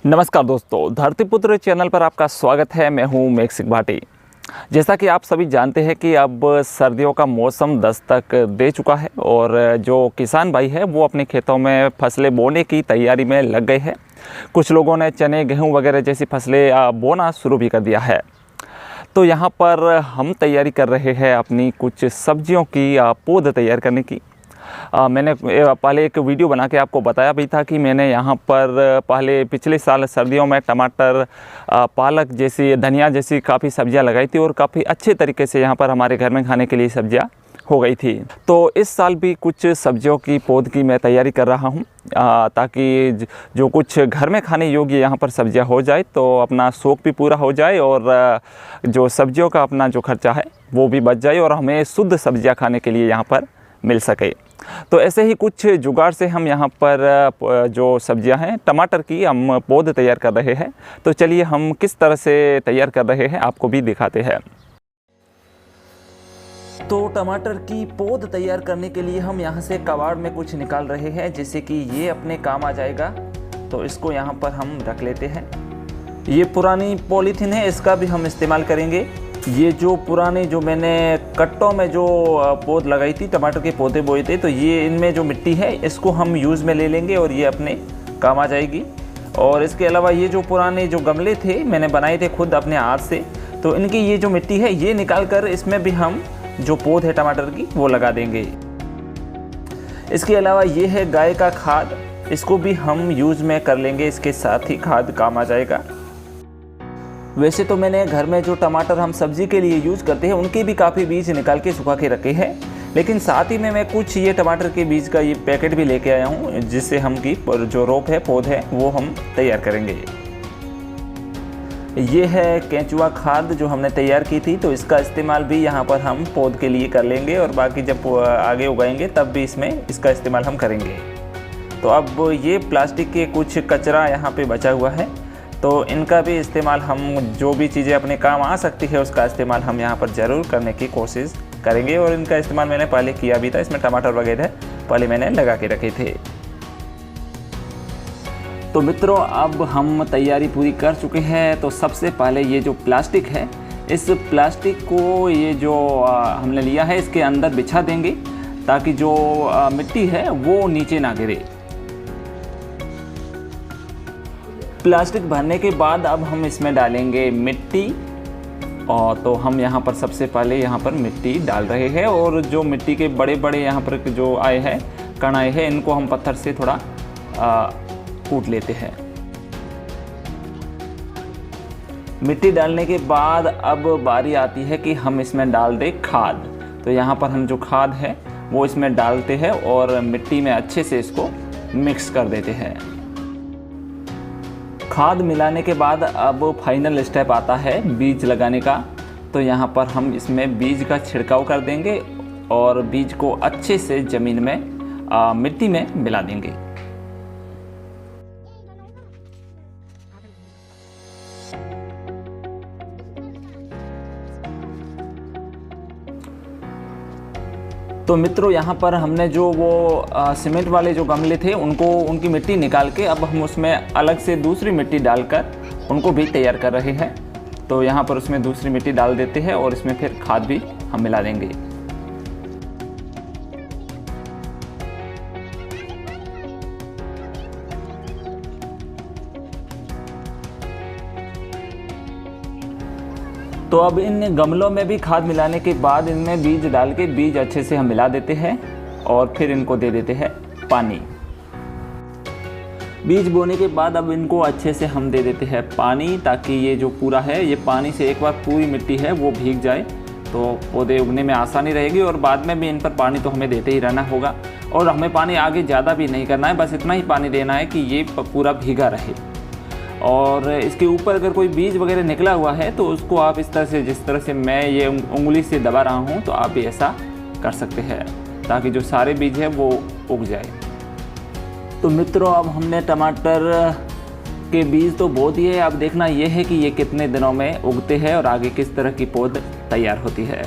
नमस्कार दोस्तों, धरतीपुत्र चैनल पर आपका स्वागत है। मैं हूं मेघ सिंह भाटी। जैसा कि आप सभी जानते हैं कि अब सर्दियों का मौसम दस्तक दे चुका है और जो किसान भाई है वो अपने खेतों में फसलें बोने की तैयारी में लग गए हैं। कुछ लोगों ने चने, गेहूं वगैरह जैसी फसलें बोना शुरू भी कर दिया है। तो यहाँ पर हम तैयारी कर रहे हैं अपनी कुछ सब्जियों की पौध तैयार करने की। मैंने पहले एक वीडियो बना के आपको बताया भी था कि मैंने यहाँ पर पहले पिछले साल सर्दियों में टमाटर, पालक जैसी, धनिया जैसी काफ़ी सब्जियाँ लगाई थी और काफ़ी अच्छे तरीके से यहाँ पर हमारे घर में खाने के लिए सब्जियाँ हो गई थी। तो इस साल भी कुछ सब्जियों की पौध की मैं तैयारी कर रहा हूँ ताकि जो कुछ घर में खाने योग्य यहाँ पर सब्जियाँ हो जाए तो अपना शौक़ भी पूरा हो जाए और जो सब्जियों का अपना जो खर्चा है वो भी बच जाए और हमें शुद्ध सब्जियाँ खाने के लिए यहाँ पर मिल सके। तो ऐसे ही कुछ जुगाड़ से हम यहाँ पर जो सब्जियां हैं टमाटर की हम पौध तैयार कर रहे हैं। तो चलिए हम किस तरह से तैयार कर रहे हैं आपको भी दिखाते हैं। तो टमाटर की पौध तैयार करने के लिए हम यहाँ से कबाड़ में कुछ निकाल रहे हैं, जैसे कि ये अपने काम आ जाएगा। तो इसको यहाँ पर हम रख लेते हैं। ये पुरानी पॉलीथीन है, इसका भी हम इस्तेमाल करेंगे। ये जो पुराने जो मैंने कट्टों में जो पौध लगाई थी, टमाटर के पौधे बोए थे, तो ये इनमें जो मिट्टी है इसको हम यूज़ में ले लेंगे और ये अपने काम आ जाएगी। और इसके अलावा ये जो पुराने जो गमले थे मैंने बनाए थे खुद अपने हाथ से, तो इनकी ये जो मिट्टी है ये निकाल कर इसमें भी हम जो पौध है टमाटर की वो लगा देंगे। इसके अलावा ये है गाय का खाद, इसको भी हम यूज़ में कर लेंगे, इसके साथ ही खाद काम आ जाएगा। वैसे तो मैंने घर में जो टमाटर हम सब्ज़ी के लिए यूज़ करते हैं उनके भी काफ़ी बीज निकाल के सुखा के रखे हैं, लेकिन साथ ही में मैं कुछ ये टमाटर के बीज का ये पैकेट भी लेके आया हूँ, जिससे हम की जो रोप है, पौध है, वो हम तैयार करेंगे। ये है केंचुआ खाद जो हमने तैयार की थी, तो इसका इस्तेमाल भी यहाँ पर हम पौध के लिए कर लेंगे और बाकी जब आगे उगाएंगे तब भी इसमें इसका इस्तेमाल हम करेंगे। तो अब ये प्लास्टिक के कुछ कचरा यहाँ पे बचा हुआ है, तो इनका भी इस्तेमाल हम जो भी चीज़ें अपने काम आ सकती है उसका इस्तेमाल हम यहाँ पर ज़रूर करने की कोशिश करेंगे। और इनका इस्तेमाल मैंने पहले किया भी था, इसमें टमाटर वगैरह पहले मैंने लगा के रखे थे। तो मित्रों, अब हम तैयारी पूरी कर चुके हैं। तो सबसे पहले ये जो प्लास्टिक है, इस प्लास्टिक को ये जो हमने लिया है इसके अंदर बिछा देंगे ताकि जो मिट्टी है वो नीचे ना गिरे। प्लास्टिक भरने के बाद अब हम इसमें डालेंगे मिट्टी। और तो हम यहाँ पर सबसे पहले यहाँ पर मिट्टी डाल रहे हैं और जो मिट्टी के बड़े बड़े यहाँ पर जो आए हैं, कण आए हैं, इनको हम पत्थर से थोड़ा कूट लेते हैं। मिट्टी डालने के बाद अब बारी आती है कि हम इसमें डाल दें खाद। तो यहाँ पर हम जो खाद है वो इसमें डालते हैं और मिट्टी में अच्छे से इसको मिक्स कर देते हैं। खाद मिलाने के बाद अब फाइनल स्टेप आता है बीज लगाने का। तो यहाँ पर हम इसमें बीज का छिड़काव कर देंगे और बीज को अच्छे से ज़मीन में मिट्टी में मिला देंगे। तो मित्रों, यहाँ पर हमने जो वो सीमेंट वाले जो गमले थे उनकी मिट्टी निकाल के अब हम उसमें अलग से दूसरी मिट्टी डालकर उनको भी तैयार कर रहे हैं। तो यहाँ पर उसमें दूसरी मिट्टी डाल देते हैं और इसमें फिर खाद भी हम मिला देंगे। तो अब इन गमलों में भी खाद मिलाने के बाद इनमें बीज डाल के बीज अच्छे से हम मिला देते हैं और फिर इनको दे देते हैं पानी। बीज बोने के बाद अब इनको अच्छे से हम दे देते हैं पानी, ताकि ये जो पूरा है ये पानी से एक बार पूरी मिट्टी है वो भीग जाए, तो पौधे उगने में आसानी रहेगी। और बाद में भी इन पर पानी तो हमें देते ही रहना होगा और हमें पानी आगे ज़्यादा भी नहीं करना है, बस इतना ही पानी देना है कि ये पूरा भीगा रहे। और इसके ऊपर अगर कोई बीज वगैरह निकला हुआ है तो उसको आप इस तरह से, जिस तरह से मैं ये उंगली से दबा रहा हूँ, तो आप भी ऐसा कर सकते हैं ताकि जो सारे बीज है वो उग जाए। तो मित्रों, अब हमने टमाटर के बीज तो बो दिए। अब देखना ये है कि ये कितने दिनों में उगते हैं और आगे किस तरह की पौध तैयार होती है।